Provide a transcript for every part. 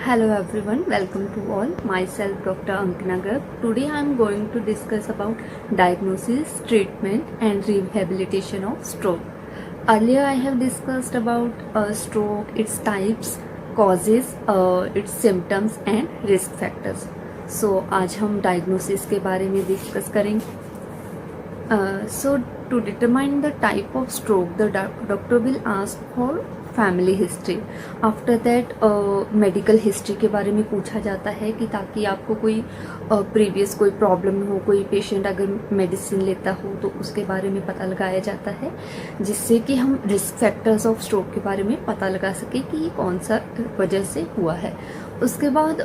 Hello everyone, welcome to all. Myself Dr. Ankana Garg. Today I am going to discuss about diagnosis, treatment and rehabilitation of stroke. Earlier I have discussed about stroke, its types, causes, its symptoms and risk factors. So आज हम diagnosis के बारे में discuss करेंगे. So to determine the type of stroke, the doctor will ask for family history. After that medical history के बारे में पूछा जाता है कि ताकि आपको कोई प्रीवियस कोई प्रॉब्लम हो, कोई पेशेंट अगर मेडिसिन लेता हो तो उसके बारे में पता लगाया जाता है, जिससे कि हम रिस्क फैक्टर्स ऑफ स्ट्रोक के बारे में पता लगा सके कि ये कौन सा वजह से हुआ है. उसके बाद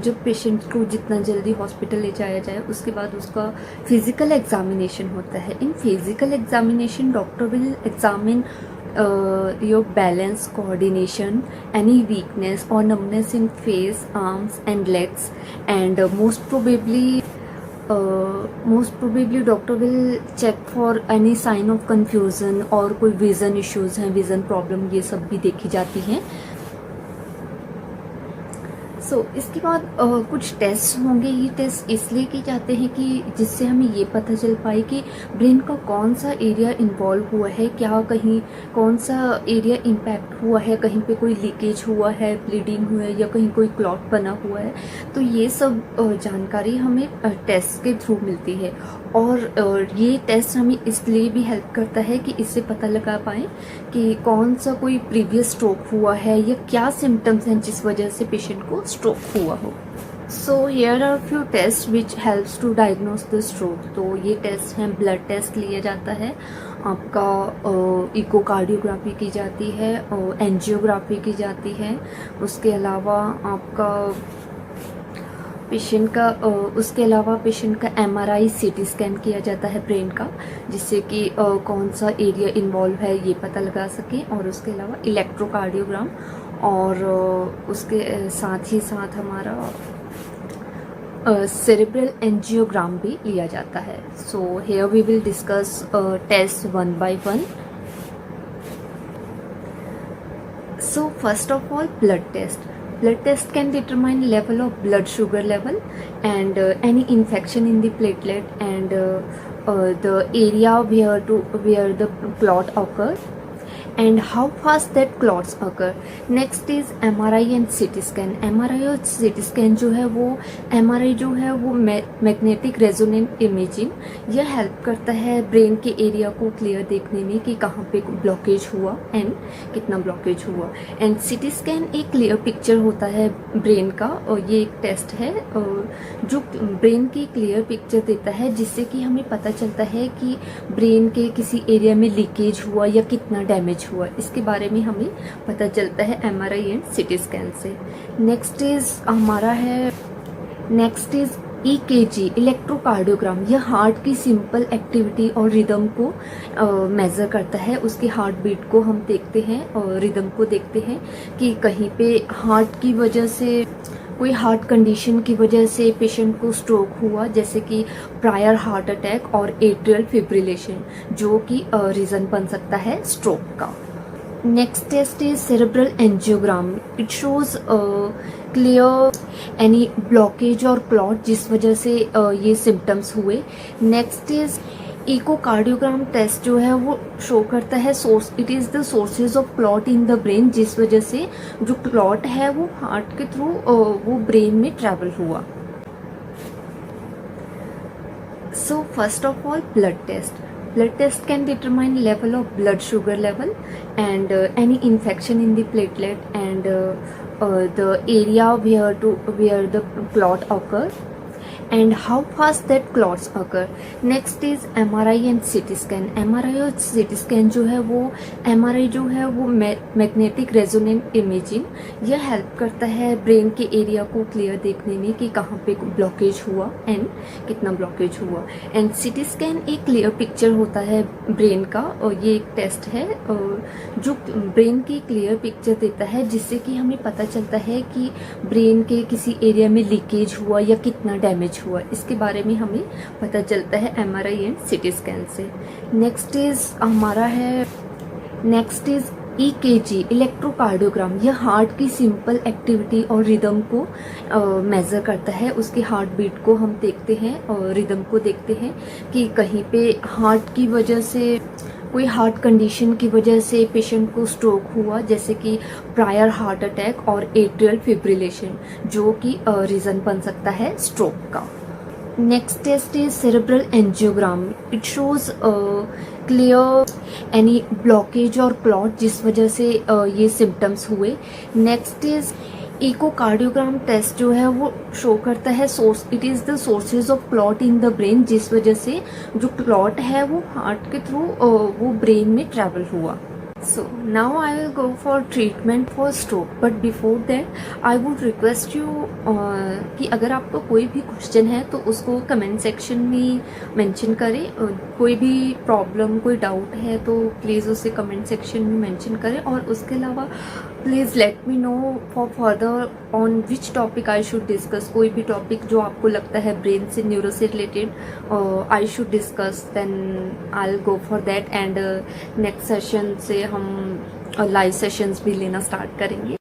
जब पेशेंट को जितना जल्दी हॉस्पिटल ले जाया जाए उसके बाद उसका फिजिकल एग्जामिनेशन होता है. In physical examination doctor will examine your balance, coordination, any weakness or numbness in face, arms and legs, and most probably doctor will check for any sign of confusion और कोई vision issues हैं, vision problem, ये सब भी देखी जाती हैं. इसके बाद कुछ टेस्ट होंगे. ये टेस्ट इसलिए किए जाते हैं कि जिससे हमें ये पता चल पाए कि ब्रेन का कौन सा एरिया इन्वॉल्व हुआ है, क्या कहीं कौन सा एरिया इम्पैक्ट हुआ है, कहीं पे कोई लीकेज हुआ है, ब्लीडिंग हुआ है या कहीं कोई क्लॉट बना हुआ है. तो ये सब जानकारी हमें टेस्ट के थ्रू मिलती है. और ये टेस्ट हमें इसलिए भी हेल्प करता है कि इससे पता लगा पाए कि कौन सा कोई प्रीवियस स्ट्रोक हुआ है या क्या सिम्टम्स हैं जिस वजह से पेशेंट को स्ट्रोक हुआ हो. So here are few test which helps to diagnose the stroke. तो ये टेस्ट हैं, ब्लड टेस्ट लिया जाता है, आपका इकोकार्डियोग्राफी की जाती है, एंजियोग्राफी की जाती है. उसके अलावा आपका पेशेंट का MRI CT स्कैन किया जाता है ब्रेन का, जिससे कि कौन सा एरिया इन्वॉल्व है ये पता लगा सके. और उसके अलावा इलेक्ट्रोकार्डियोग्राम और उसके साथ ही साथ हमारा सेरेब्रल एंजियोग्राम भी लिया जाता है. So here we will discuss test one by one. So first of all, blood test. Blood test can determine level of blood sugar level and any infection in the platelet and the area where the clot occurs and how fast that clots occur. Next is MRI and CT scan. MRI और CT scan जो है वो magnetic resonant imaging, यह help करता है brain के area को clear देखने में कि कहाँ पे ब्लॉकेज हुआ एंड कितना ब्लॉकेज हुआ. एंड CT स्कैन एक क्लियर पिक्चर होता है ब्रेन का, और ये एक टेस्ट है जो ब्रेन की क्लियर पिक्चर देता है, जिससे कि हमें पता चलता है कि ब्रेन के किसी एरिया में लीकेज हुआ या कितना डैमेज हुआ. इसके बारे में हमें पता चलता है MRI एंड CT स्कैन से. Next is EKG, electrocardiogram. यह हार्ट की सिंपल एक्टिविटी और रिदम को मेज़र करता है. उसकी हार्ट बीट को हम देखते हैं और रिदम को देखते हैं कि कहीं पे हार्ट की वजह से, कोई हार्ट कंडीशन की वजह से पेशेंट को स्ट्रोक हुआ, जैसे कि प्रायर हार्ट अटैक और एट्रियल फिब्रिलेशन, जो कि रीज़न बन सकता है स्ट्रोक का. Next test is cerebral angiogram. It shows clear any blockage और क्लॉट जिस वजह से ये सिम्टम्स हुए. नेक्स्ट इज इकोकार्डियोग्राम टेस्ट जो है वो शो करता है it is the sources of clot in the brain, जिस वजह से जो क्लॉट है वो हार्ट के थ्रू वो ब्रेन में ट्रैवल हुआ. So first of all, blood test. Blood test can determine level of blood sugar level and any infection in the platelet and the area where the clot occurs and how fast that clots occur. Next is MRI and CT scan. MRI और CT scan जो है वो magnetic resonant imaging, यह help करता है brain के area को clear देखने में कि कहाँ पे ब्लॉकेज हुआ एंड कितना ब्लॉकेज हुआ. एंड CT स्कैन एक क्लियर पिक्चर होता है ब्रेन का, और ये एक टेस्ट है जो ब्रेन की क्लियर पिक्चर देता है, जिससे कि हमें पता चलता है कि ब्रेन के किसी एरिया में लीकेज हुआ या कितना डैमेज हुआ. इसके बारे में हमें पता चलता है MRI एंड CT स्कैन से. नेक्स्ट इज EKG इलेक्ट्रोकार्डियोग्राम, यह हार्ट की सिंपल एक्टिविटी और रिदम को मेज़र करता है। उसकी हार्ट बीट को हम देखते हैं और रिदम को देखते हैं कि कहीं पे हार्ट की वजह से, कोई हार्ट कंडीशन की वजह से पेशेंट को स्ट्रोक हुआ, जैसे कि प्रायर हार्ट अटैक और एट्रियल फिब्रिलेशन, जो कि रीज़न बन सकता है स्ट्रोक का। Next test is cerebral angiogram. It shows clear any blockage और क्लॉट जिस वजह से ये सिम्टम्स हुए। नेक्स्ट इज इकोकार्डियोग्राम टेस्ट, जो है वो शो करता है source, it is the sources of clot in the brain, जिस वजह से जो क्लॉट है वो हार्ट के थ्रू वो ब्रेन में ट्रैवल हुआ। So now I will go for treatment for stroke, but before that I would request you कि अगर आपको कोई भी क्वेश्चन है तो उसको कमेंट सेक्शन में मेंशन करें। कोई भी प्रॉब्लम, कोई डाउट है तो प्लीज़ उसे कमेंट सेक्शन में मेंशन करें, और उसके अलावा please let me know for further on which topic I should discuss. कोई भी टॉपिक जो आपको लगता है ब्रेन से, न्यूरो से related I should discuss, then I will go for that, and next session से हम लाइव सेशंस भी लेना स्टार्ट करेंगे।